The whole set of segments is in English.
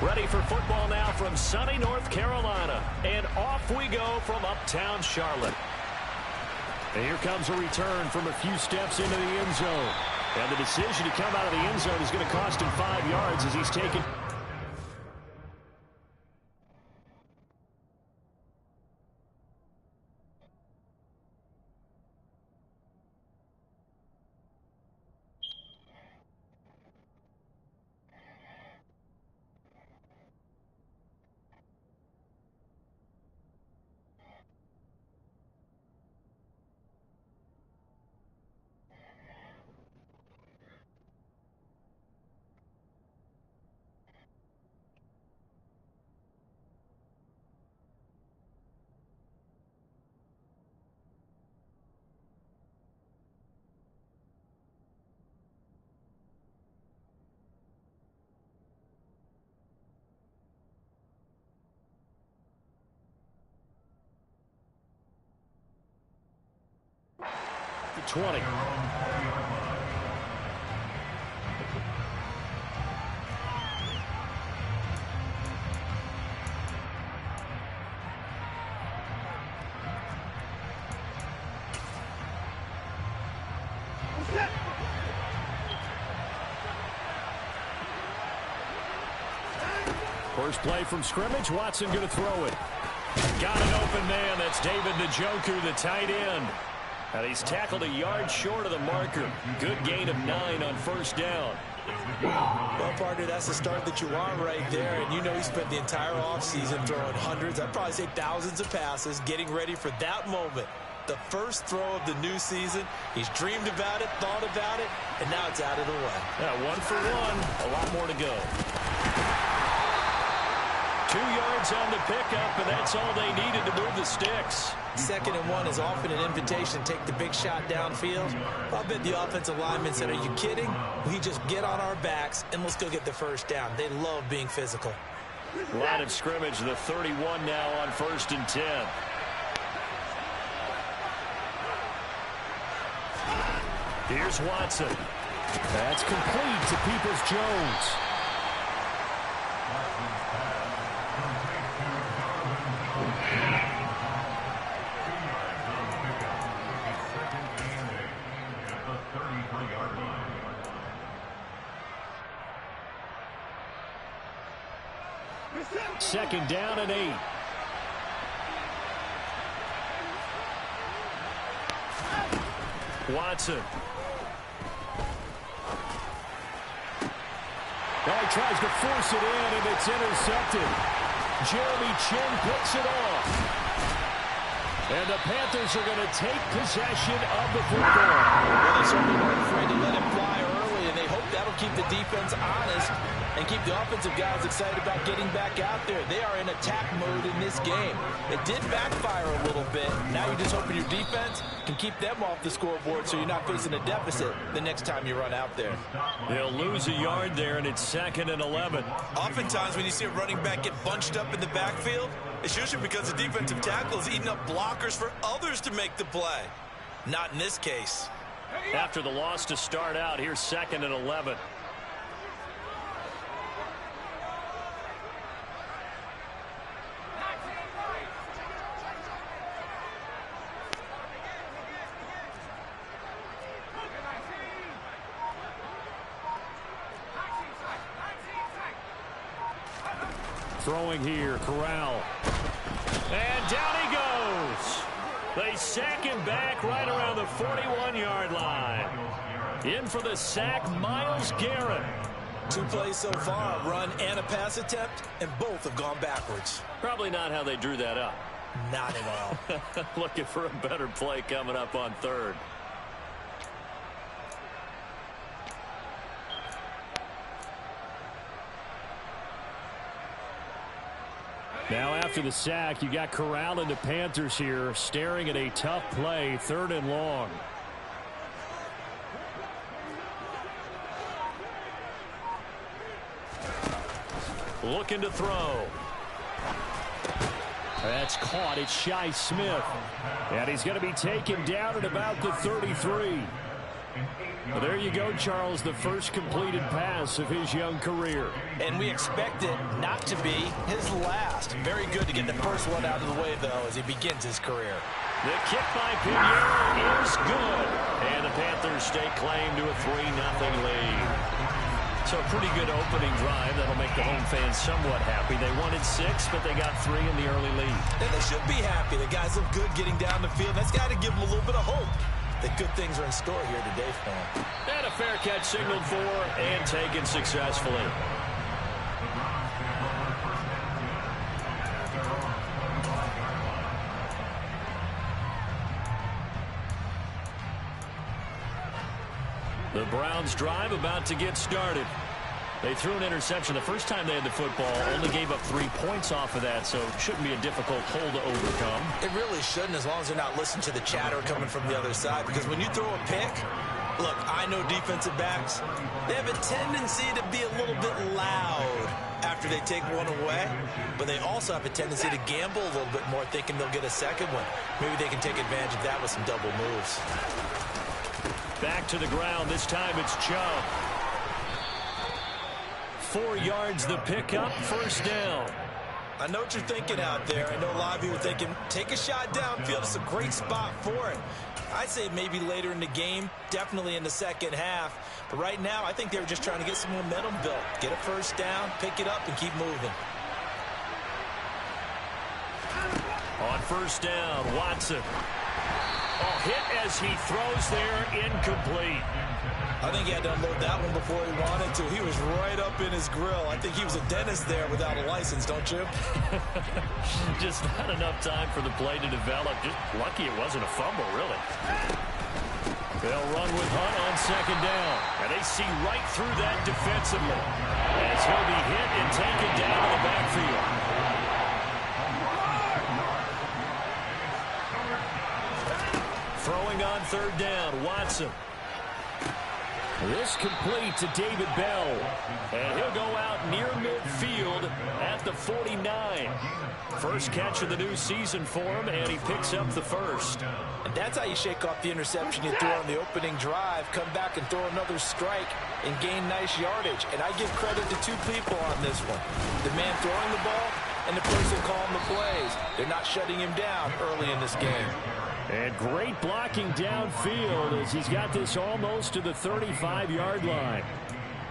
Ready for football now from sunny North Carolina. And off we go from uptown Charlotte. And here comes a return from a few steps into the end zone. And the decision to come out of the end zone is going to cost him 5 yards as he's taken. The 20. First play from scrimmage. Watson going to throw it. Got an open man. That's David Njoku, the tight end. And he's tackled a yard short of the marker. Good gain of 9 on first down. Well, partner, that's the start that you want right there. And you know he spent the entire offseason throwing hundreds, I'd probably say thousands of passes, getting ready for that moment. The first throw of the new season. He's dreamed about it, thought about it, and now it's out of the way. Yeah, 1 for 1. A lot more to go. 2 yards on the pickup, and that's all they needed to move the sticks. 2nd and 1 is often an invitation to take the big shot downfield. I'll bet the offensive lineman said, are you kidding? We just get on our backs and let's go get the first down. They love being physical. Line of scrimmage, the 31 now on 1st and 10. Here's Watson. That's complete to Peoples-Jones. Second down and 8. Watson. Now he tries to force it in, and it's intercepted. Jeremy Chin picks it off. And the Panthers are going to take possession of the football. Well, they certainly weren't afraid to let it fly early, and they hope that'll keep the defense honest and keep the offensive guys excited about getting back out there. They are in attack mode in this game. It did backfire a little bit. Now you're just hoping your defense can keep them off the scoreboard so you're not facing a deficit the next time you run out there. They'll lose a yard there, and it's 2nd and 11. Oftentimes when you see a running back get bunched up in the backfield, it's usually because the defensive tackle is eating up blockers for others to make the play. Not in this case. After the loss to start out, here's 2nd and 11. Throwing here, Corral. And down he goes. They sack him back right around the 41-yard line. In for the sack, Myles Garrett. 2 plays so far, a run and a pass attempt, and both have gone backwards. Probably not how they drew that up. Not at all. Looking for a better play coming up on 3rd. Now after the sack, you got Corral and the Panthers here staring at a tough play, 3rd and long. Looking to throw. That's caught. It's Shi Smith. And he's going to be taken down at about the 33. Well, there you go, Charles, the first completed pass of his young career. And we expect it not to be his last. Very good to get the first one out of the way, though, as he begins his career. The kick by Pinheiro is good. And the Panthers stake claim to a 3-0 lead. So a pretty good opening drive. That'll make the home fans somewhat happy. They wanted 6, but they got 3 in the early lead. And they should be happy. The guys look good getting down the field. That's got to give them a little bit of hope that good things are in store here today for them. And a fair catch signaled for and taken successfully. The Browns drive about to get started. They threw an interception the first time they had the football, only gave up 3 points off of that, so it shouldn't be a difficult hole to overcome. It really shouldn't, as long as they're not listening to the chatter coming from the other side, because when you throw a pick, look, I know defensive backs, they have a tendency to be a little bit loud after they take one away, but they also have a tendency to gamble a little bit more, thinking they'll get a second one. Maybe they can take advantage of that with some double moves. Back to the ground. This time it's Chubb. 4 yards the pickup, first down. I know what you're thinking out there. I know a lot of you are thinking, take a shot downfield. It's a great spot for it. I'd say maybe later in the game, definitely in the second half. But right now, I think they were just trying to get some momentum built. Get a first down, pick it up, and keep moving. On first down, Watson. Oh, hit as he throws there, incomplete. I think he had to unload that one before he wanted to. He was right up in his grill. I think he was a dentist there without a license, don't you? Just not enough time for the play to develop. Just lucky it wasn't a fumble, really. They'll run with Hunt on second down. And they see right through that defensively as he'll be hit and taken down in the backfield. Throwing on third down, Watson. This complete to David Bell. And he'll go out near midfield at the 49. First catch of the new season for him, and he picks up the first. And that's how you shake off the interception you threw on the opening drive, come back and throw another strike and gain nice yardage. And I give credit to 2 people on this one. The man throwing the ball and the person calling the plays. They're not shutting him down early in this game. And great blocking downfield as he's got this almost to the 35-yard line.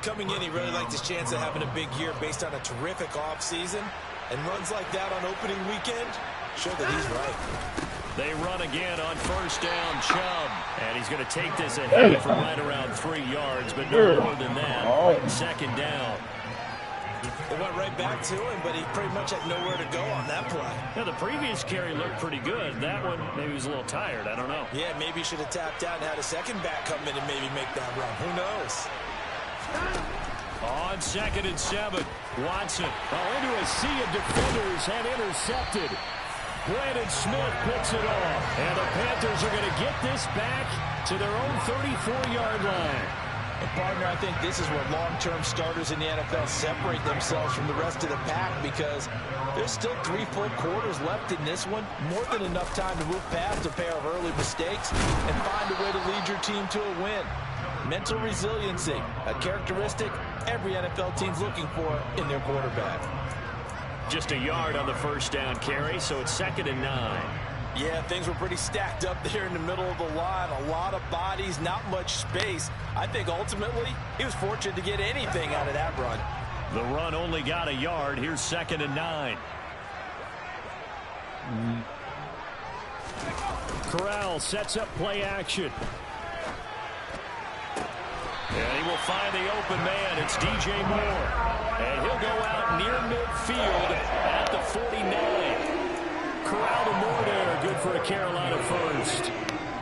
Coming in, he really liked his chance of having a big year based on a terrific offseason. And runs like that on opening weekend show that he's right. They run again on first down, Chubb. And he's going to take this ahead for right around 3 yards, but no more than that. Second down. They went right back to him, but he pretty much had nowhere to go on that play. Yeah, the previous carry looked pretty good. That one, maybe he was a little tired. I don't know. Yeah, maybe he should have tapped out and had a second back come in and maybe make that run. Who knows? On 2nd and 7, Watson. Into a sea of defenders and intercepted. Brandon Smith picks it off. And the Panthers are going to get this back to their own 34-yard line. And partner, I think this is where long-term starters in the NFL separate themselves from the rest of the pack, because there's still 3 full quarters left in this one. More than enough time to move past a pair of early mistakes and find a way to lead your team to a win. Mental resiliency, a characteristic every NFL team's looking for in their quarterback. Just a yard on the first down carry, so it's 2nd and 9. Yeah, things were pretty stacked up there in the middle of the line. A lot of bodies, not much space. I think ultimately he was fortunate to get anything out of that run. The run only got a yard. Here's 2nd and 9. Corral sets up play action. And he will find the open man. It's DJ Moore. And he'll go out near midfield at the 49. Corral to Moore there. Good for a Carolina first.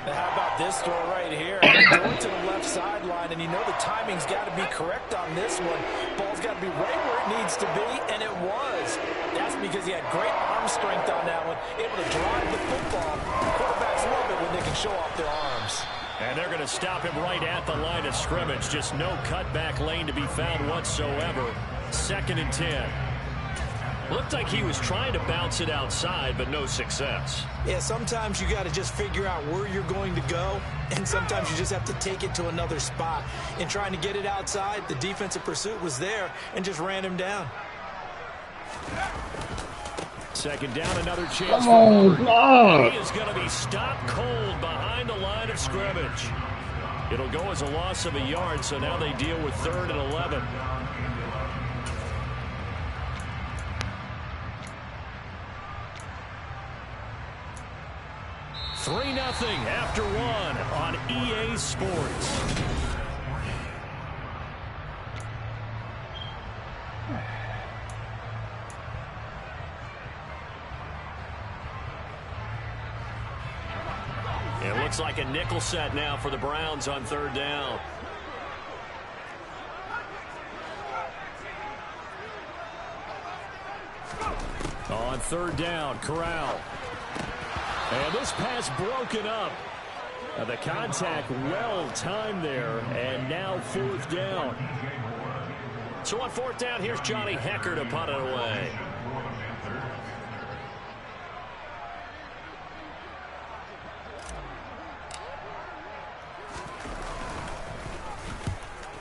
Now how about this throw right here? Going to the left sideline, and you know the timing's got to be correct on this one. Ball's got to be right where it needs to be, and it was. That's because he had great arm strength on that one, able to drive the football. Quarterbacks love it when they can show off their arms. And they're going to stop him right at the line of scrimmage. Just no cutback lane to be found whatsoever. 2nd and 10. Looked like he was trying to bounce it outside, but no success. Yeah, sometimes you got to just figure out where you're going to go, and sometimes you just have to take it to another spot. In trying to get it outside, the defensive pursuit was there and just ran him down. Second down, another chance for Bird. He is going to be stopped cold behind the line of scrimmage. It'll go as a loss of a yard, so now they deal with 3rd and 11. Three 0 after one on EA Sports. It looks like a nickel set now for the Browns on 3rd down. On 3rd down, Corral. And this pass broken up. The contact well timed there, and now 4th down. So on 4th down, here's Johnny Hecker to punt it away.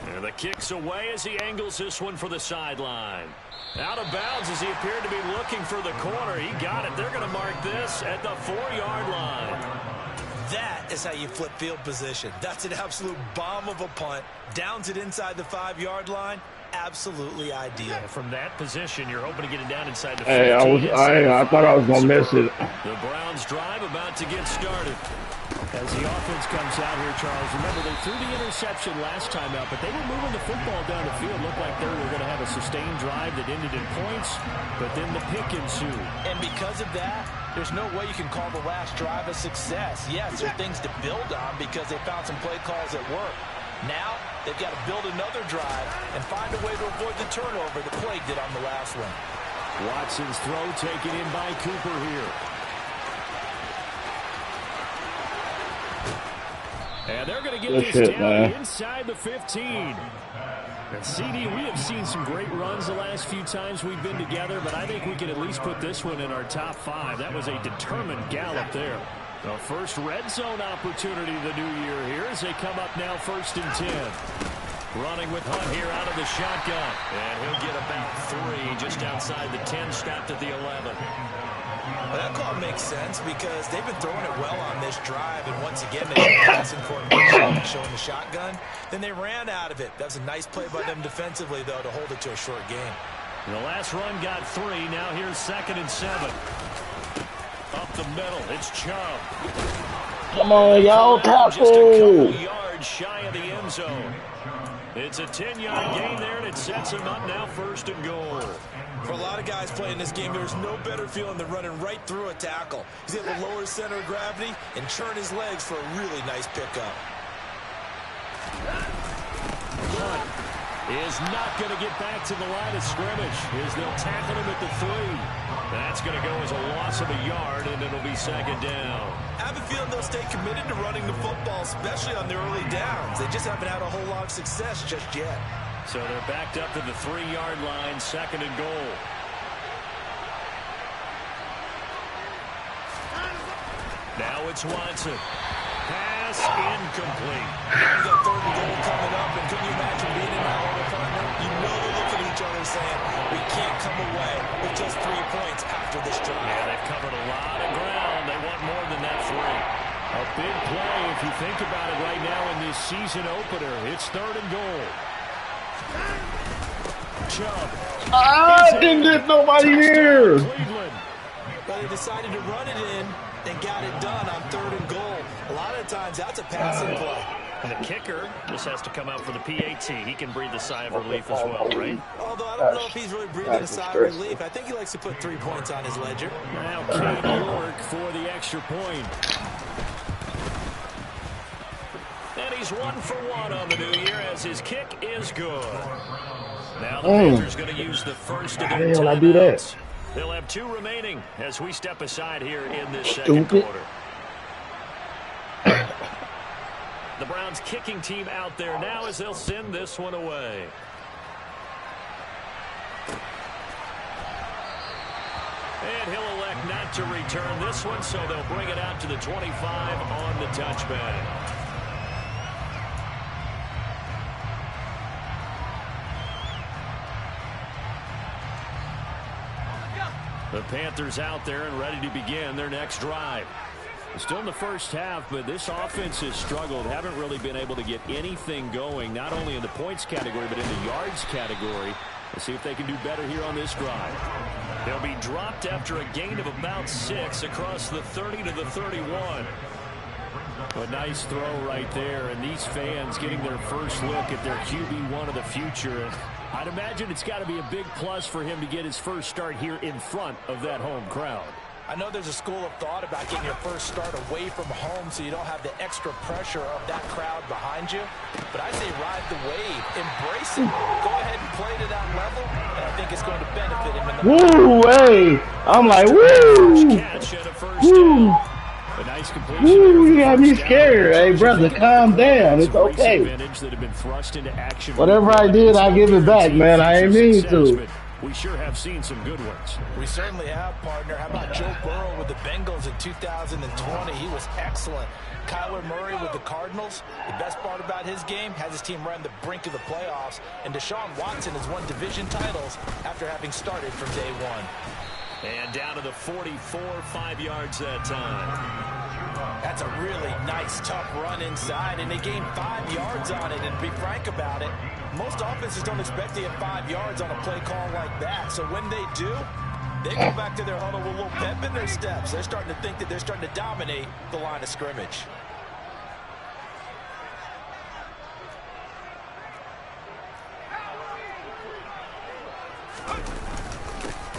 And the kick's away as he angles this one for the sideline. Out of bounds as he appeared to be looking for the corner. He got it. They're going to mark this at the 4-yard line. That is how you flip field position. That's an absolute bomb of a punt. Downs it inside the 5-yard line. Absolutely ideal. From that position, you're hoping to get it down inside the 15. I thought I was going to miss it. The Browns drive about to get started. As the offense comes out here, Charles, remember they threw the interception last time out, but they were moving the football down the field. Looked like they were going to have a sustained drive that ended in points, but then the pick ensued. And because of that, there's no way you can call the last drive a success. Yes, there are things to build on because they found some play calls that work. Now, they've got to build another drive and find a way to avoid the turnover the Plague did on the last one. Watson's throw taken in by Cooper here. And they're going to get this down inside the 15. And CD, we have seen some great runs the last few times we've been together, but I think we can at least put this one in our top 5. That was a determined gallop there. The first red zone opportunity of the new year here as they come up now 1st and 10. Running with Hunt here out of the shotgun. And he'll get about 3 just outside the 10, stopped at the 11. Well, that call makes sense because they've been throwing it well on this drive, and once again they were passing formation, showing the shotgun. Then they ran out of it. That was a nice play by them defensively, though, to hold it to a short game. The last run got 3. Now here's 2nd and 7. Up the middle, it's Chubb. Come on, y'all, tackle. Just a couple yards shy of the end zone. It's a 10-yard gain there, and it sets him up now 1st and goal. For a lot of guys playing this game, there's no better feeling than running right through a tackle. He's able to lower his center of gravity and churn his legs for a really nice pickup. Hunt is not going to get back to the line of scrimmage as they'll tackle him at the 3. That's going to go as a loss of a yard, and it'll be 2nd down. I have a feeling they'll stay committed to running the football, especially on the early downs. They just haven't had a whole lot of success just yet. So they're backed up to the 3-yard line, 2nd and goal. Now it's Watson. Pass incomplete. You got 3rd and goal coming up, and can you imagine being in that hole, partner? You know they look at each other saying, we can't come away with just 3 points after this drive. Yeah, they've covered a lot of ground. They want more than that 3. A big play if you think about it right now in this season opener. It's 3rd and goal. Chubb. I didn't get nobody here. But they decided to run it in and got it done on 3rd and goal. A lot of times that's a passing play. And the kicker just has to come out for the PAT. He can breathe a sigh of relief as well, right? Although I don't know if he's really breathing a sigh of relief. I think he likes to put 3 points on his ledger. Now Cade York for the extra point. And he's 1 for 1 on the new year as his kick is good. Now the Panthers going to use the first of their timeouts. They'll have 2 remaining as we step aside here in this second quarter. The Browns kicking team out there now as they'll send this one away. And he'll elect not to return this one, so they'll bring it out to the 25 on the touchback. The Panthers out there and ready to begin their next drive. Still in the first half, but this offense has struggled. Haven't really been able to get anything going, not only in the points category, but in the yards category. Let's see if they can do better here on this drive. They'll be dropped after a gain of about 6 across the 30 to the 31. A nice throw right there, and these fans getting their first look at their QB1 of the future. And I'd imagine it's got to be a big plus for him to get his first start here in front of that home crowd. I know there's a school of thought about getting your first start away from home so you don't have the extra pressure of that crowd behind you. But I say ride the wave. Embrace it. Go ahead and play to that level, and I think it's going to benefit him in the Woo, hey. I'm like, woo. Catch at a first down. A nice completion. Woo, you got me scared. Hey, brother, calm down. It's okay. Whatever I did, I give it back, man. I ain't mean to. We sure have seen some good ones. We certainly have, partner. How about Joe Burrow with the Bengals in 2020? He was excellent. Kyler Murray with the Cardinals. The best part about his game, has his team right on the brink of the playoffs. And Deshaun Watson has won division titles after having started from day one. And down to the 44, 5 yards that time. That's a really nice, tough run inside, and they gained 5 yards on it. And to be frank about it, most offenses don't expect to get 5 yards on a play call like that. So when they do, they go back to their huddle with a little pep in their steps. They're starting to think that they're starting to dominate the line of scrimmage.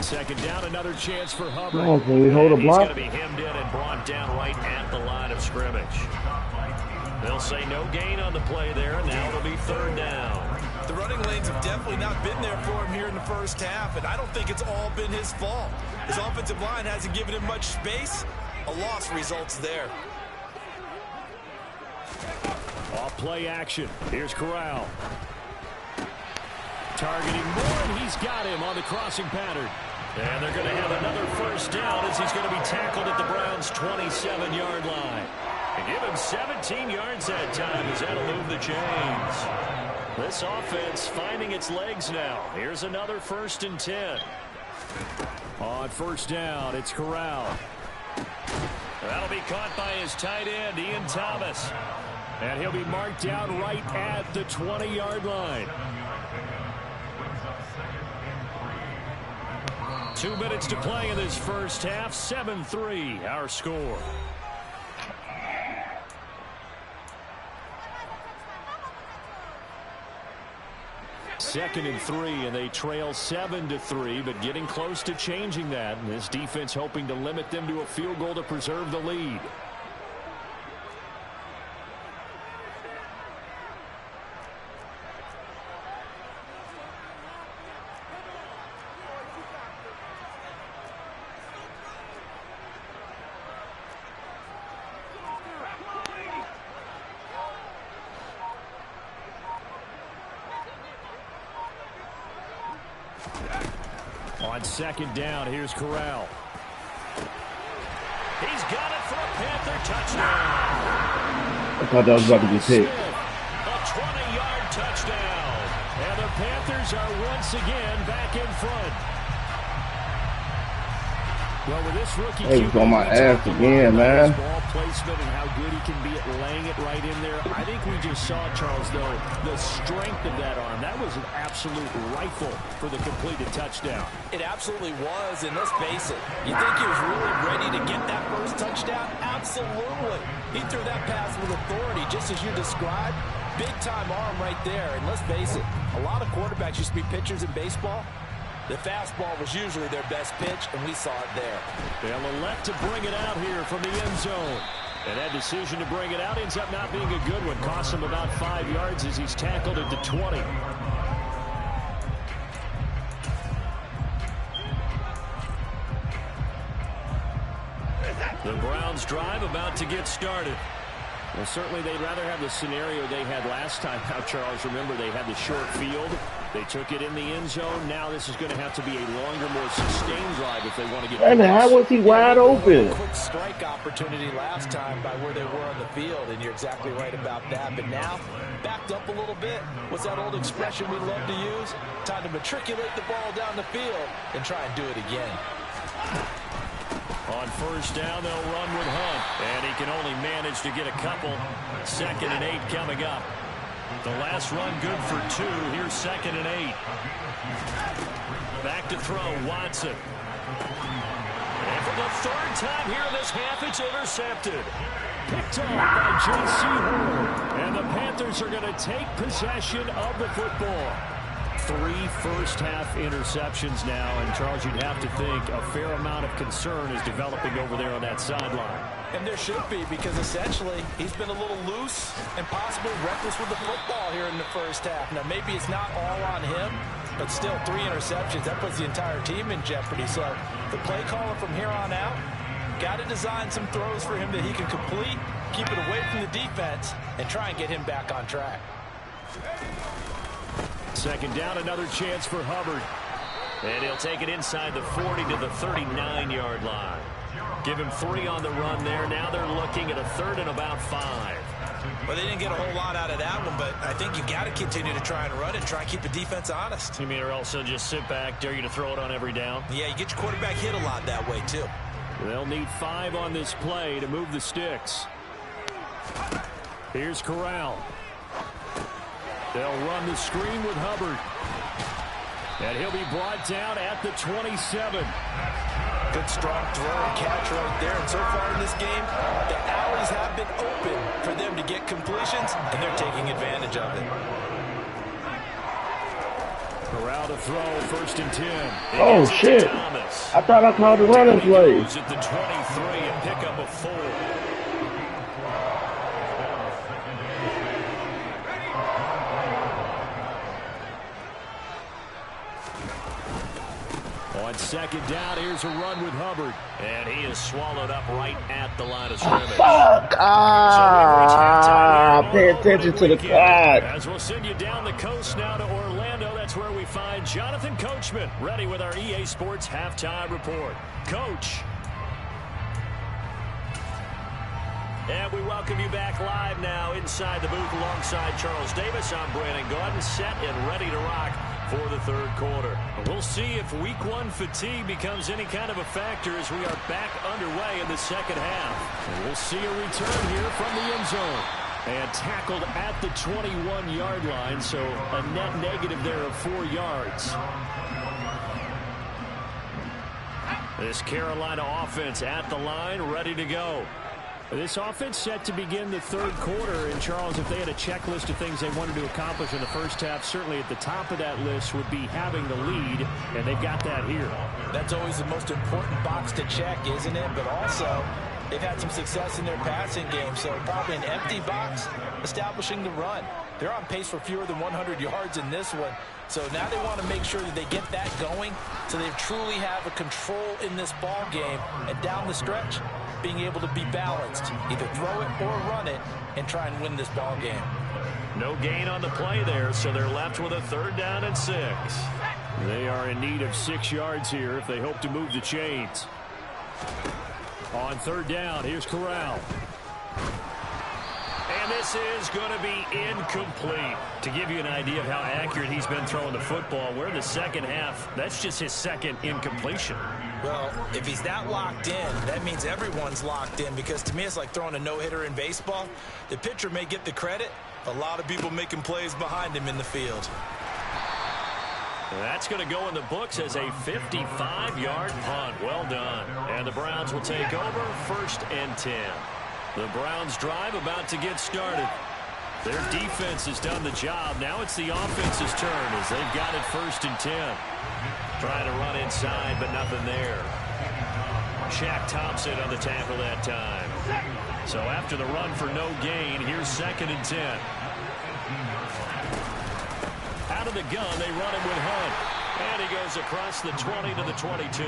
Second down, another chance for Hubbard. Oh, can we hold a block? He's going to be hemmed in and brought down right at the line of scrimmage. They'll say no gain on the play there, and now it'll be third down. The running lanes have definitely not been there for him here in the first half, and I don't think it's all been his fault. His offensive line hasn't given him much space. A loss results there. Off play action. Here's Corral. Targeting Moore, and he's got him on the crossing pattern. And they're going to have another first down as he's going to be tackled at the Browns' 27-yard line. And give him 17 yards that time as that'll move the chains. This offense finding its legs now. Here's another 1st and 10. On first down, it's Corral. That'll be caught by his tight end, Ian Thomas. And he'll be marked down right at the 20-yard line. 2 minutes to play in this first half. 7-3, our score. Second and 3, and they trail 7-3, but getting close to changing that. And this defense hoping to limit them to a field goal to preserve the lead. On second down, here's Corral. He's got it for a Panther touchdown. I thought that was about to be picked. A 20-yard touchdown. And the Panthers are once again back in front. Well, with this rookie, Hey, he's on my ass again, man. Ball placement and how good he can be at laying it right in there. I think we just saw, Charles, though, the strength of that arm. That was an absolute rifle for the completed touchdown. It absolutely was, and let's face it, you think he was really ready to get that first touchdown? Absolutely. He threw that pass with authority, just as you described. Big-time arm right there, and let's face it, a lot of quarterbacks used to be pitchers in baseball. The fastball was usually their best pitch, and we saw it there. They'll elect to bring it out here from the end zone. And that decision to bring it out ends up not being a good one. Costs him about 5 yards as he's tackled at the 20. The Browns drive about to get started. Well, certainly they'd rather have the scenario they had last time. Now, Charles, remember, they had the short field. They took it in the end zone. Now this is going to have to be a longer, more sustained drive if they want to get And how was he wide open? Quick strike opportunity last time by where they were on the field, and you're exactly right about that. But now, backed up a little bit. What's that old expression we love to use? Time to matriculate the ball down the field and try and do it again. On first down, they'll run with Hunt. And he can only manage to get a couple. 2nd and 8 coming up. The last run good for 2. Here's 2nd and 8. Back to throw, Watson. And for the 3rd time here in this half, it's intercepted. Picked off by J.C. Horn. And the Panthers are going to take possession of the football. 3 first-half interceptions now, and Charles, you'd have to think a fair amount of concern is developing over there on that sideline. And there should be, because essentially he's been a little loose and possibly reckless with the football here in the first half. Now, maybe it's not all on him, but still 3 interceptions. That puts the entire team in jeopardy. So the play caller from here on out got to design some throws for him that he can complete, keep it away from the defense, and try and get him back on track. 2nd down, another chance for Hubbard. And he'll take it inside the 40 to the 39-yard line. Give him 3 on the run there. Now they're looking at a 3rd and about 5. Well, they didn't get a whole lot out of that one, but I think you got to continue to try and run and try and keep the defense honest. You mean, or also just sit back, dare you to throw it on every down? Yeah, you get your quarterback hit a lot that way, too. They'll need 5 on this play to move the sticks. Here's Corral. They'll run the screen with Hubbard. And he'll be brought down at the 27. Good strong throw and catch right there. And so far in this game, the alleys have been open for them to get completions, and they're taking advantage of it. Corral to throw, 1st and 10. Oh, shit. I thought I called the running play. At the 23, a pickup of 4. On 2nd down, here's a run with Hubbard. And he is swallowed up right at the line of scrimmage. Fuck! Pay attention to the clock. As we'll send you down the coast now to Orlando, that's where we find Jonathan Coachman, ready with our EA Sports Halftime Report. Coach. And we welcome you back live now inside the booth alongside Charles Davis. I'm Brandon Gordon, set and ready to rock for the 3rd quarter. We'll see if week 1 fatigue becomes any kind of a factor as we are back underway in the 2nd half. And we'll see a return here from the end zone. And tackled at the 21-yard line, so a net negative there of 4 yards. This Carolina offense at the line, ready to go. This offense set to begin the 3rd quarter. And, Charles, if they had a checklist of things they wanted to accomplish in the first half, certainly at the top of that list would be having the lead, and they've got that here. That's always the most important box to check, isn't it? But also, they've had some success in their passing game, so probably an empty box establishing the run. They're on pace for fewer than 100 yards in this one. So now they want to make sure that they get that going so they truly have a control in this ball game. And down the stretch, being able to be balanced, either throw it or run it, and try and win this ball game. No gain on the play there, so they're left with a 3rd down and 6. They are in need of 6 yards here if they hope to move the chains. On 3rd down, here's Corral. And this is going to be incomplete. To give you an idea of how accurate he's been throwing the football, we're in the 2nd half. That's just his 2nd incompletion. Well, if he's that locked in, that means everyone's locked in, because to me it's like throwing a no-hitter in baseball. The pitcher may get the credit. A lot of people making plays behind him in the field. That's going to go in the books as a 55-yard punt. Well done. And the Browns will take over, 1st and 10. The Browns drive about to get started. Their defense has done the job. Now it's the offense's turn as they've got it 1st and 10. Trying to run inside, but nothing there. Shaq Thompson on the tackle that time. So after the run for no gain, here's 2nd and 10. Out of the gun, they run him with Hunt. And he goes across the 20 to the 22.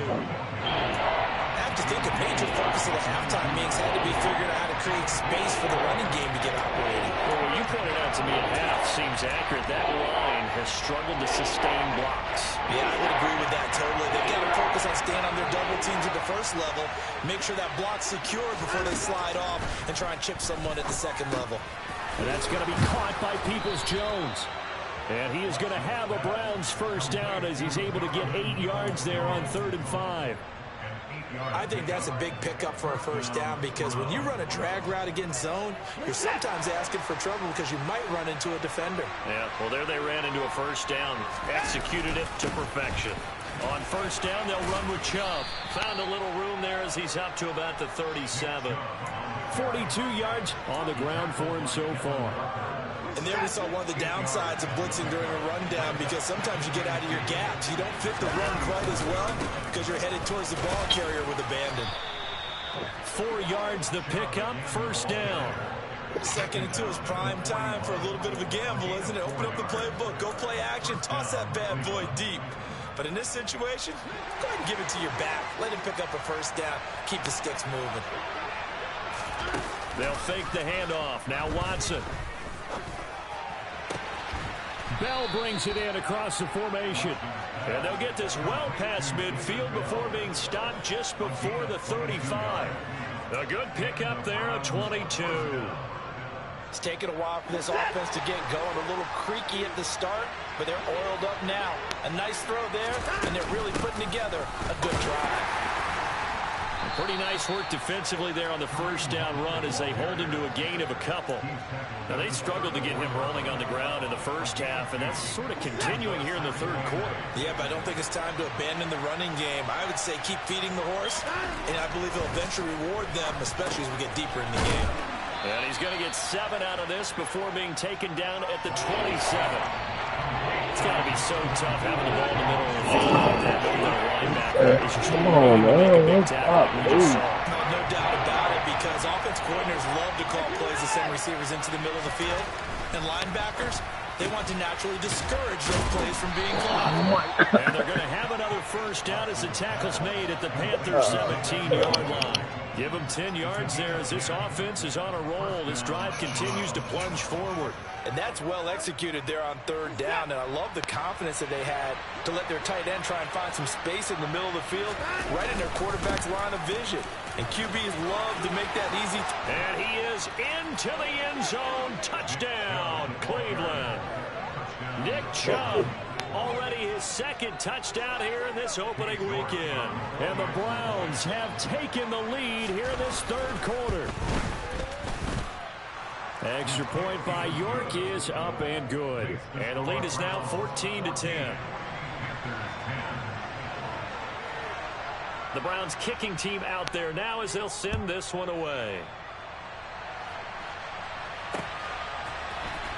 have to think a major focus of the halftime meetings had to be figuring out how to create space for the running game to get operating. Well, what you pointed out to me at half seems accurate. That line has struggled to sustain blocks. Yeah, I would agree with that totally. They've got to focus on staying on their double teams at the first level, make sure that block's secured before they slide off and try and chip someone at the second level. And that's going to be caught by Peoples-Jones. And he is going to have a Browns first down as he's able to get 8 yards there on 3rd and 5. I think that's a big pickup for a first down because when you run a drag route against zone, you're sometimes asking for trouble because you might run into a defender. Yeah, well, there they ran into a first down. Executed it to perfection. On first down, they'll run with Chubb. Found a little room there as he's up to about the 37. 42 yards on the ground for him so far. And there we saw one of the downsides of blitzing during a rundown because sometimes you get out of your gaps. You don't fit the run quite as well because you're headed towards the ball carrier with abandon. 4 yards the pickup, first down. 2nd and 2 is prime time for a little bit of a gamble, isn't it? Open up the playbook, go play action, toss that bad boy deep. But in this situation, go ahead and give it to your back. Let him pick up a first down, keep the sticks moving. They'll fake the handoff. Now Watson. Bell brings it in across the formation. And they'll get this well past midfield before being stopped just before the 35. A good pickup there, a 22. It's taken a while for this offense to get going. A little creaky at the start, but they're oiled up now. A nice throw there, and they're really putting together a good drive. Pretty nice work defensively there on the first down run as they hold him to a gain of a couple. Now, they struggled to get him rolling on the ground in the first half, and that's sort of continuing here in the 3rd quarter. Yeah, but I don't think it's time to abandon the running game. I would say keep feeding the horse, and I believe he'll eventually reward them, especially as we get deeper in the game. And he's going to get 7 out of this before being taken down at the 27. It's got to be so tough having the ball in the middle of the field like that. Linebacker is trying to make a big tackle. No doubt about it, because offense coordinators love to call plays to send receivers into the middle of the field. And linebackers, they want to naturally discourage those plays from being called. And they're going to have another first down as the tackle's made at the Panthers' 17-yard line. Give them 10 yards there as this offense is on a roll. This drive continues to plunge forward. And that's well executed there on 3rd down. And I love the confidence that they had to let their tight end try and find some space in the middle of the field, right in their quarterback's line of vision. And QBs love to make that easy. And he is into the end zone. Touchdown, Cleveland. Nick Chubb, already his 2nd touchdown here in this opening weekend. And the Browns have taken the lead here in this 3rd quarter. Extra point by York is up and good. And the lead is now 14-10. The Browns kicking team out there now as they'll send this one away.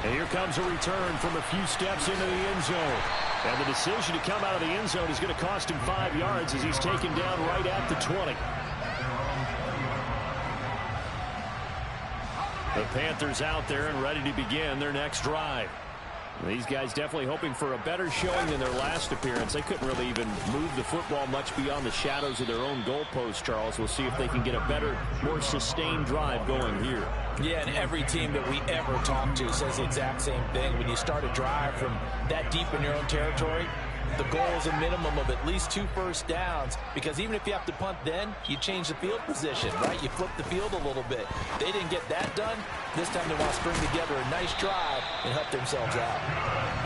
And here comes a return from a few steps into the end zone. And the decision to come out of the end zone is going to cost him 5 yards as he's taken down right at the 20. The Panthers out there and ready to begin their next drive. These guys definitely hoping for a better showing than their last appearance. They couldn't really even move the football much beyond the shadows of their own goalpost, Charles. We'll see if they can get a better, more sustained drive going here. Yeah, and every team that we ever talk to says the exact same thing. When you start a drive from that deep in your own territory, the goal is a minimum of at least 2 first downs, because even if you have to punt then, you change the field position, right? You flip the field a little bit. They didn't get that done. This time they want to string together a nice drive and help themselves out.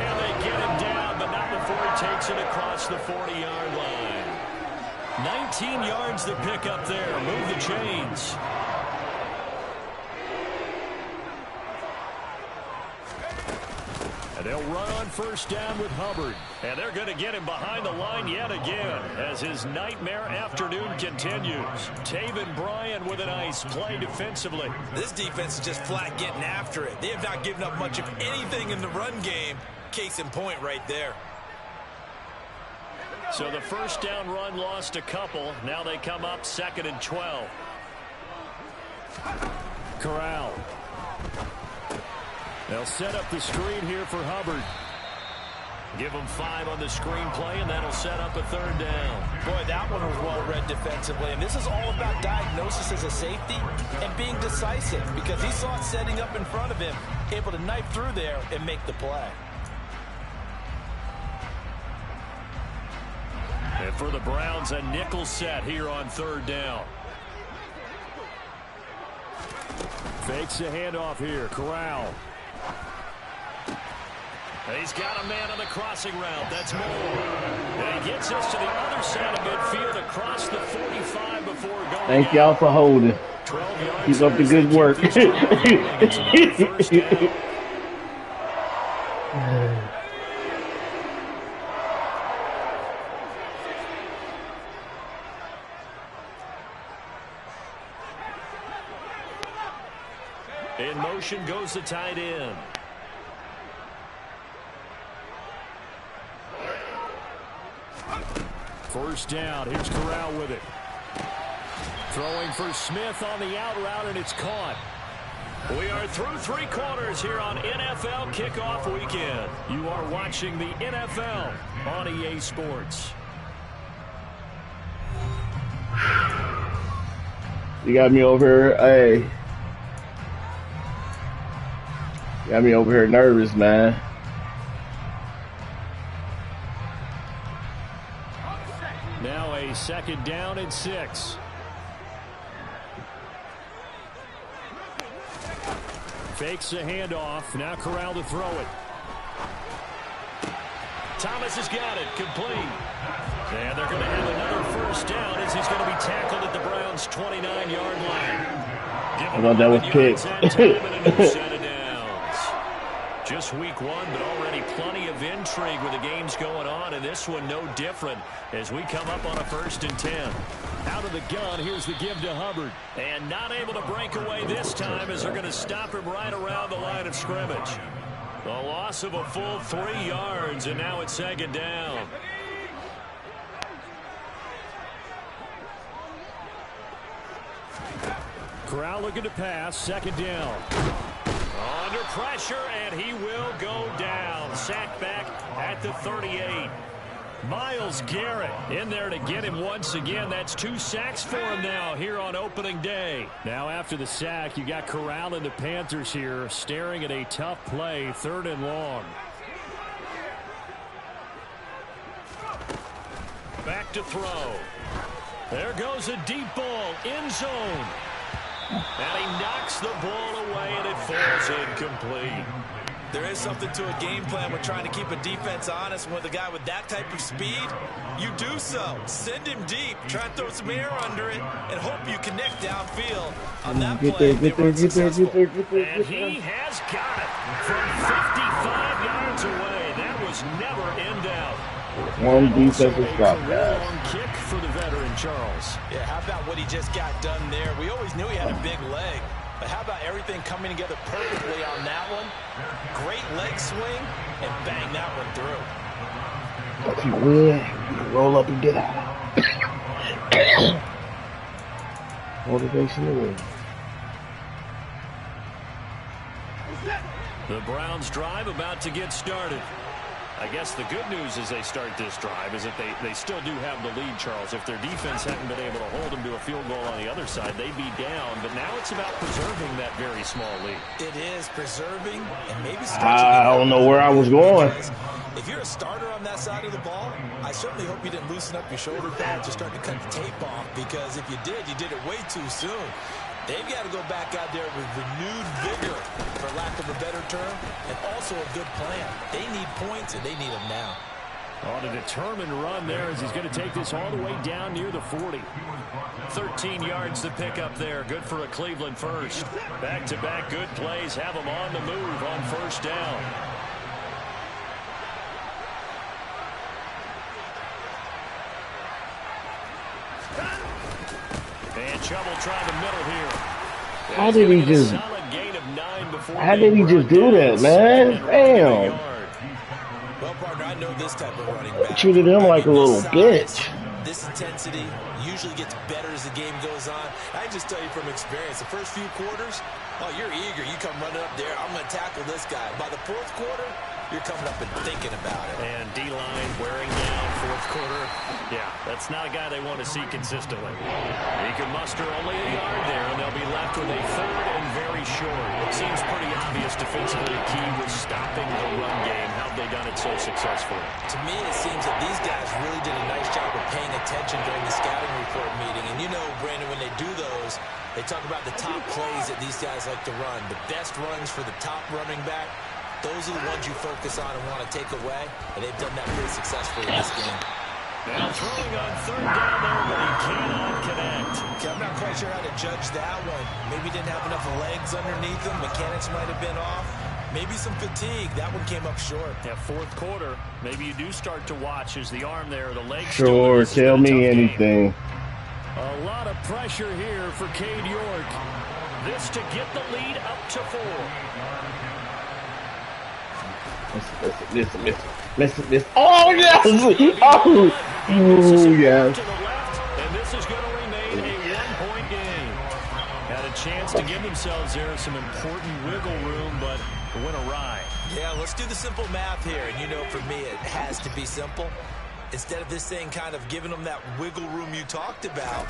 And they get him down, but not before he takes it across the 40-yard line. 19 yards to pick up there. Move the chains. And they'll run on first down with Hubbard. And they're going to get him behind the line yet again as his nightmare afternoon continues. Taven Bryan with a nice play defensively. This defense is just flat getting after it. They have not given up much of anything in the run game. Case in point right there. So the first down run lost a couple. Now they come up 2nd and 12. Corral. They'll set up the screen here for Hubbard. Give them 5 on the screenplay, and that'll set up a 3rd down. Boy, that one was well read defensively. And this is all about diagnosis as a safety and being decisive because he saw it setting up in front of him, able to knife through there and make the play. And for the Browns, a nickel set here on 3rd down. Fakes the handoff here. Corral. He's got a man on the crossing route. That's Moore. And he gets us to the other side of midfield across the 45 before going. Thank y'all for holding. Keep up the good work. In motion goes the tight end. First down. Here's Corral with it. Throwing for Smith on the out route, and it's caught. We are through 3 quarters here on NFL Kickoff Weekend. You are watching the NFL on EA Sports. You got me over here. Hey. You got me over here nervous, man. Now a 2nd down and 6. Fakes the handoff. Now Corral to throw it. Thomas has got it. Complete. And they're going to have another 1st down as he's going to be tackled at the Browns' 29-yard line. I thought that was picked. Just week 1, but already plenty of intrigue with the games going on, and this one no different as we come up on a 1st and 10. Out of the gun, here's the give to Hubbard. And not able to break away this time as they're going to stop him right around the line of scrimmage. A loss of a full 3 yards, and now it's 2nd down. Corral looking to pass, 2nd down. Under pressure, and he will go down. Sacked back at the 38. Myles Garrett in there to get him once again. That's 2 sacks for him now here on opening day. Now after the sack, you got Corral and the Panthers here staring at a tough play, 3rd and long. Back to throw. There goes a deep ball, end zone. And he knocks the ball away, and it falls incomplete. There is something to a game plan with trying to keep a defense honest. With a guy with that type of speed, you do so. Send him deep. Try and throw some air under it and hope you connect downfield. On that play, they were successful. And he has got it from 55 yards away. That was never in doubt. One defensive stop, guys. Long kick for the veteran, Charles. Yeah, how about what he just got done there? We always knew he had a big leg. But how about everything coming together perfectly on that one? Great leg swing, and bang that one through. If you would, roll up and get out. Motivation to win. The Browns drive about to get started. I guess the good news as they start this drive is that they still do have the lead, Charles. If their defense hadn't been able to hold them to a field goal on the other side, they'd be down. But now it's about preserving that very small lead. It is preserving and maybe I don't know where I was going. If you're a starter on that side of the ball, I certainly hope you didn't loosen up your shoulder pads or start to cut the tape off, because if you did, you did it way too soon. They've got to go back out there with renewed vigor, for lack of a better term, and also a good plan. They need points, and they need them now. On a determined run there as he's going to take this all the way down near the 40. 13 yards to pick up there. Good for a Cleveland first. Back-to-back good plays have them on the move on 1st down. And trouble trying the middle here. How did he just do that, man? Damn. Well, partner, I know this type of running back. Treated him like a little bitch. This intensity usually gets better as the game goes on. I just tell you from experience, the first few quarters, oh, you're eager. You come running up there, I'm going to tackle this guy. By the 4th quarter, you're coming up and thinking about it. And D-line wearing down fourth quarter. Yeah, that's not a guy they want to see consistently. He can muster only a yard there, and they'll be left with a third and very short. It seems pretty obvious defensively the key was stopping the run game. How have they done it so successfully? To me, it seems that these guys really did a nice job of paying attention during the scouting report meeting. And you know, Brandon, when they do those, they talk about the top plays that these guys like to run. The best runs for the top running back. Those are the ones you focus on and want to take away, and they've done that pretty successfully in this game. Now throwing on third down there, but he cannot connect. Okay, I'm not quite sure how to judge that one. Maybe didn't have enough legs underneath him. Mechanics might have been off. Maybe some fatigue. That one came up short. Yeah, fourth quarter, maybe you do start to watch as the arm there, the legs. Sure, tell me anything. A lot of pressure here for Cade York. This to get the lead up to 4. Listen. Oh, yes! Oh, yes. And this is going to remain a one-point game. Had a chance to give themselves there some important wiggle room, but it went awry. Yeah, let's do the simple math here. And you know, for me, it has to be simple. Instead of this thing kind of giving them that wiggle room you talked about,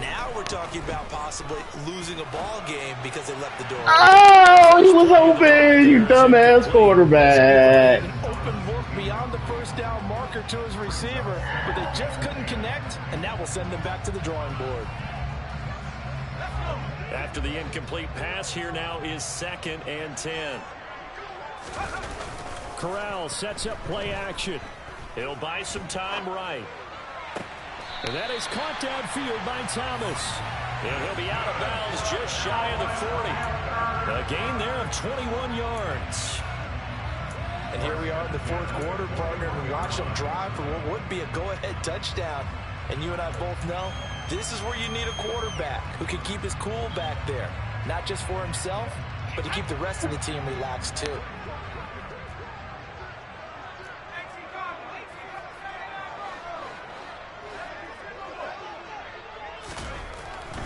now we're talking about possibly losing a ball game because they left the door open. Oh, he was open, you dumbass quarterback. An open look beyond the first down marker to his receiver, but they just couldn't connect, and that will send them back to the drawing board. After the incomplete pass, here now is 2nd and 10. Corral sets up play action. He'll buy some time right. And that is caught downfield by Thomas. And he'll be out of bounds just shy of the 40. A gain there of 21 yards. And here we are in the fourth quarter, partner, and watch them drive for what would be a go-ahead touchdown. And you and I both know this is where you need a quarterback who can keep his cool back there. Not just for himself, but to keep the rest of the team relaxed too.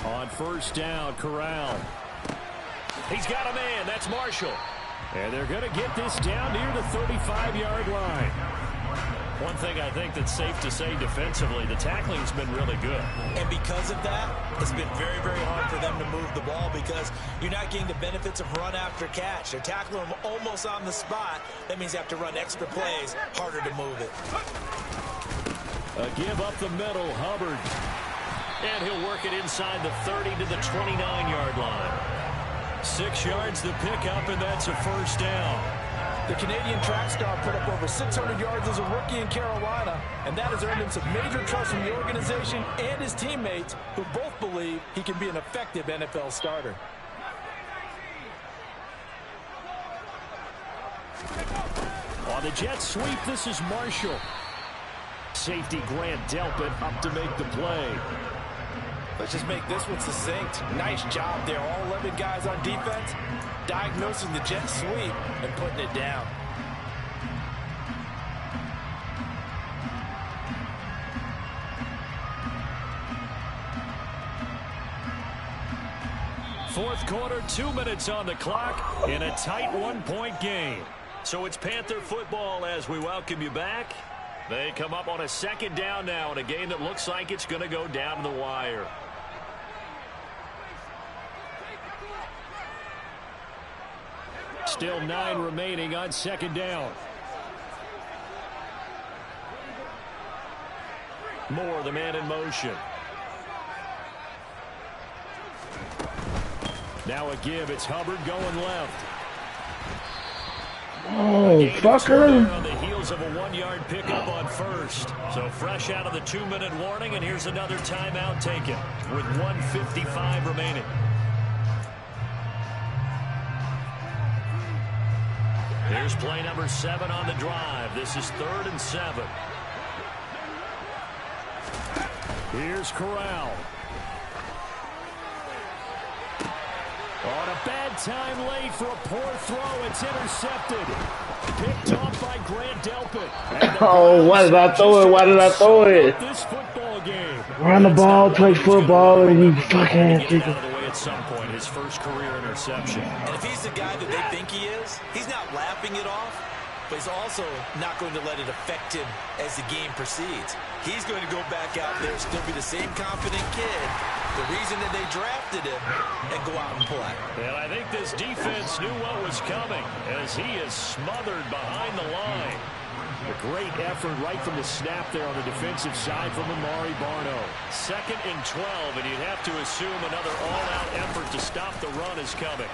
On first down, Corral. He's got a man. That's Marshall. And they're going to get this down near the 35-yard line. One thing I think that's safe to say defensively, the tackling's been really good. And because of that, it's been very, very hard for them to move the ball because you're not getting the benefits of run after catch. They're tackling them almost on the spot. That means you have to run extra plays, harder to move it. A give up the middle, Hubbard. And he'll work it inside the 30 to the 29-yard line. 6 yards the pickup, and that's a first down. The Canadian track star put up over 600 yards as a rookie in Carolina, and that has earned him some major trust from the organization and his teammates, who both believe he can be an effective NFL starter. On the jet sweep, this is Marshall. Safety Grant Delpit up to make the play. Let's just make this one succinct. Nice job there. All 11 guys on defense diagnosing the jet sweep and putting it down. Fourth quarter, 2 minutes on the clock in a tight one-point game. So it's Panther football as we welcome you back. They come up on a second down now in a game that looks like it's going to go down to the wire. Still 9 remaining on second down. Moore, the man in motion. Now a give. It's Hubbard going left. Oh, fucker. On the heels of a 1-yard pickup on first. So fresh out of the 2-minute warning, and here's another timeout taken with 1:55 remaining. Here's play number 7 on the drive. This is 3rd and 7. Here's Corral. On a bad time late for a poor throw. It's intercepted. Picked off by Grant Delpit. Oh, why did I throw it? Why did I throw it? This football game. Run the ball, play football, and you fucking get out of the way at some point. His first career interception. And if he's the guy that they think he is, he's not laughing it off. but he's also not going to let it affect him as the game proceeds. He's going to go back out there, still be the same confident kid, the reason that they drafted him, and go out and play. And I think this defense knew what was coming as he is smothered behind the line. A great effort right from the snap there on the defensive side from Amari Barno. 2nd and 12, and you'd have to assume another all-out effort to stop the run is coming.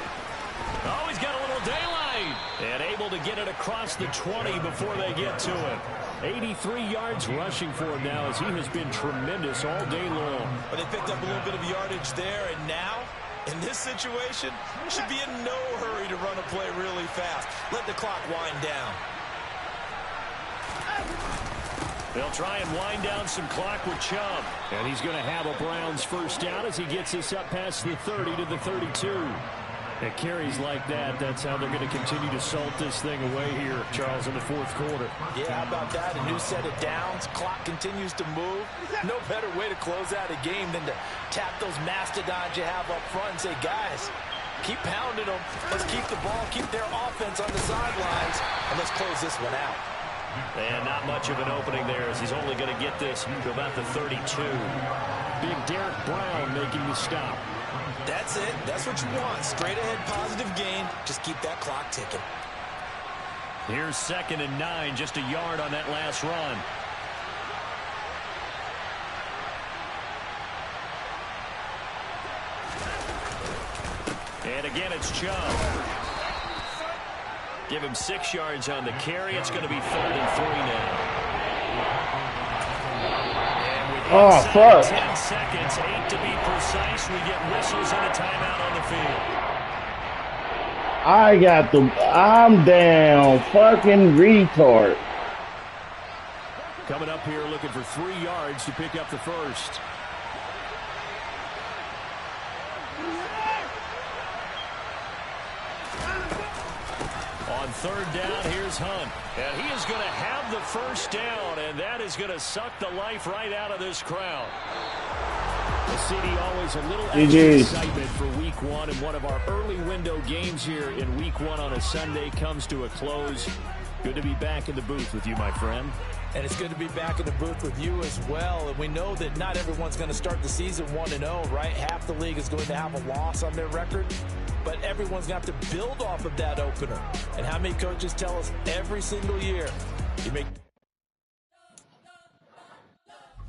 Oh, he's got a little daylight. And able to get it across the 20 before they get to it. 83 yards rushing for him now as he has been tremendous all day long. But they picked up a little bit of yardage there, and now, in this situation, should be in no hurry to run a play really fast. Let the clock wind down. They'll try and wind down some clock with Chubb. And he's going to have a Browns first down as he gets this up past the 30 to the 32. At carries like that, that's how they're going to continue to salt this thing away here, Charles, in the 4th quarter. Yeah, how about that? A new set of downs. Clock continues to move. No better way to close out a game than to tap those mastodons you have up front and say, guys, keep pounding them. Let's keep the ball, keep their offense on the sidelines, and let's close this one out. And not much of an opening there as he's only going to get this to about the 32. Big Derek Brown making the stop. That's it. That's what you want. Straight ahead positive gain. Just keep that clock ticking. Here's 2nd and 9. Just a yard on that last run. And again, it's Chubb. Give him 6 yards on the carry. It's going to be 3rd and 3 now. Oh, fuck. 10 seconds, 8 to be precise. We get whistles and a timeout on the field. I'm down. Fucking retard. Coming up here looking for 3 yards to pick up the first. On 3rd down, here's Hunt. And he is going to have the first down, and that is going to suck the life right out of this crowd. The city always a little extra excitement for Week 1, and one of our early window games here in Week 1 on a Sunday comes to a close. Good to be back in the booth with you, my friend. And it's good to be back in the booth with you as well. And we know that not everyone's going to start the season 1-0, right? Half the league is going to have a loss on their record. But everyone's going to have to build off of that opener. And how many coaches tell us every single year, you make...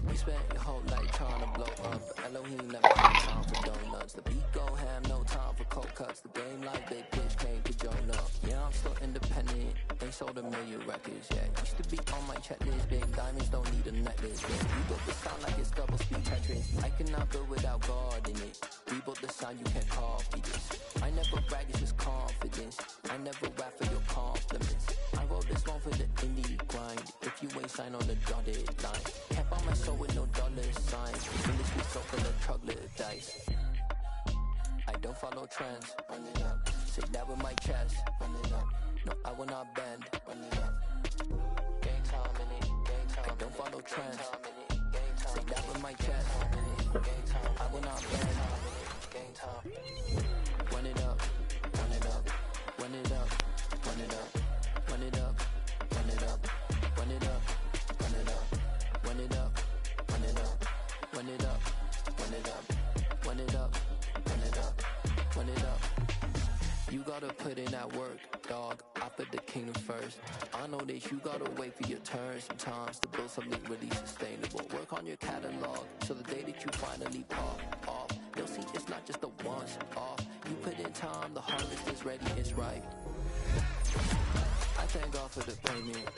We spent your whole life trying to blow up. Elohim never had time for donuts. The beat go ham, no time for cold cuts. The game like big bitch came to join up. Yeah, I'm still independent. They sold 1 million records, yeah. Used to be on my checklist. Big diamonds don't need a necklace, yeah. We built the sound like it's double speed Tetris. I cannot build without God in it. We built the sound, you can't copy this. I never brag, it's just confidence. I never rap for your compliments. I wrote this one for the indie grind. If you ain't signed on the dotted line, can't buy my soul with no dollar signs. In this we so full of troglodytes. I don't follow trends. Run it up. Say that with my chest. Run it up. No, I will not bend. Run it up. Game time in it. Game time. I don't follow trends. Say that with my chest. Game time. I will not bend. Game time. Run it up. Run it up. Run it up. Run it up. Run it up. Run it up. Run it up. Run it up. Run it up. Run it up. Run it up. Run it up. Run it up. Run it up. Run it up. You gotta put in that work, dog. I put the kingdom first. I know that you gotta wait for your turn sometimes to build something really sustainable. Work on your catalog so the day that you finally pop off, you'll see it's not just a once off. You put in time, the harvest is ready, it's ripe. I thank God for the payment.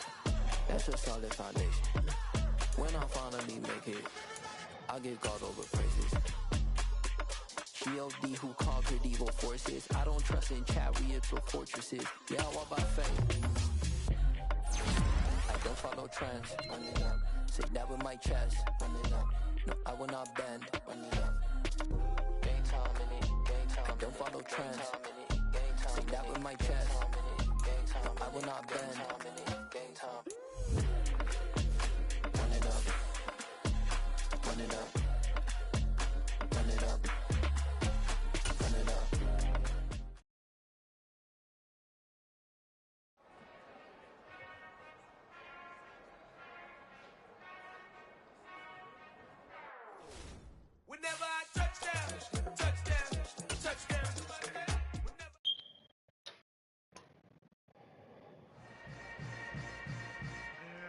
That's a solid foundation. When I finally make it, I'll give God over praises. G.O.D. who conquered evil forces. I don't trust in chariots or fortresses. Yeah, I walk by faith. I don't follow trends. Run it up. Say that with my chest. Run it up. No, I will not bend. Run it up. Game time in it. Game time. I don't follow trends. Say that with my chest. No, I will not bend. Game time. Run it up. Run it up. Run it up. Run it up.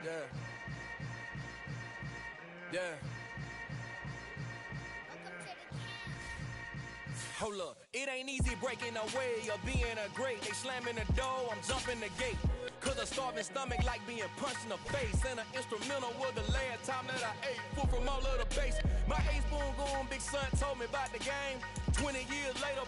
Yeah. Yeah. Hold up, it ain't easy breaking away or being a great. They slamming the door, I'm jumping the gate. Cause a starving stomach like being punched in the face. And an instrumental was the last time that I ate. Food from all of the base. My ace boom goon, big son told me about the game. 20 years later,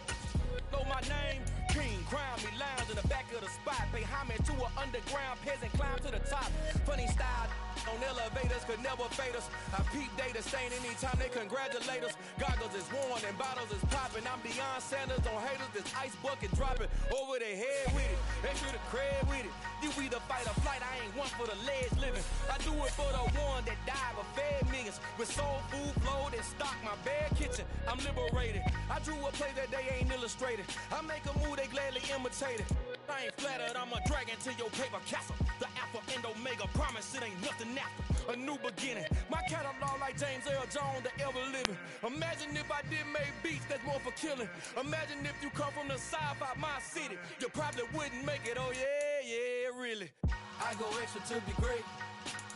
know my name. King, crown me, lounge in the back of the spot. Pay homage to an underground peasant, climb to the top. Funny style on elevators could never fade us. I peep data stain anytime they congratulate us. Goggles is worn and bottles is popping. I'm Deion Sanders on haters, this ice bucket dropping over their head with it. Extra the cred with it. You either fight or flight, I ain't one for the ledge living. I do it for the one that died but fed millions. With soul food flowed and stock my bad kitchen. I'm liberated. I drew a play that they ain't illustrated. I make a move they gladly imitate it. I ain't flattered, I'm a dragon to your paper castle. The Alpha and Omega, promise it ain't nothing after. A new beginning. My catalog like James Earl Jones, the ever living. Imagine if I did make beats that's more for killing. Imagine if you come from the south out my city. You probably wouldn't make it, oh yeah, really. I go extra to be great.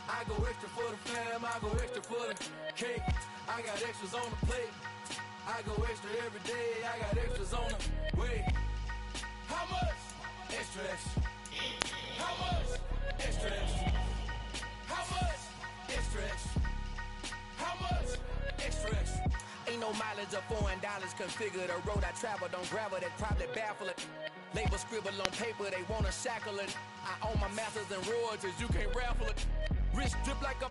I go extra for the fam, I go extra for the cake. I got extras on the plate. I go extra every day, I got extras on the way. How much? Extra, extra. How much? Extra, extra. How much? Extra, extra. How much? Extra, extra. Ain't no mileage of $4 configure the road I travel. Don't gravel that probably baffle it. Label scribble on paper, they wanna shackle it. I own my masters and royalties, you can't raffle it. Wrist drip like a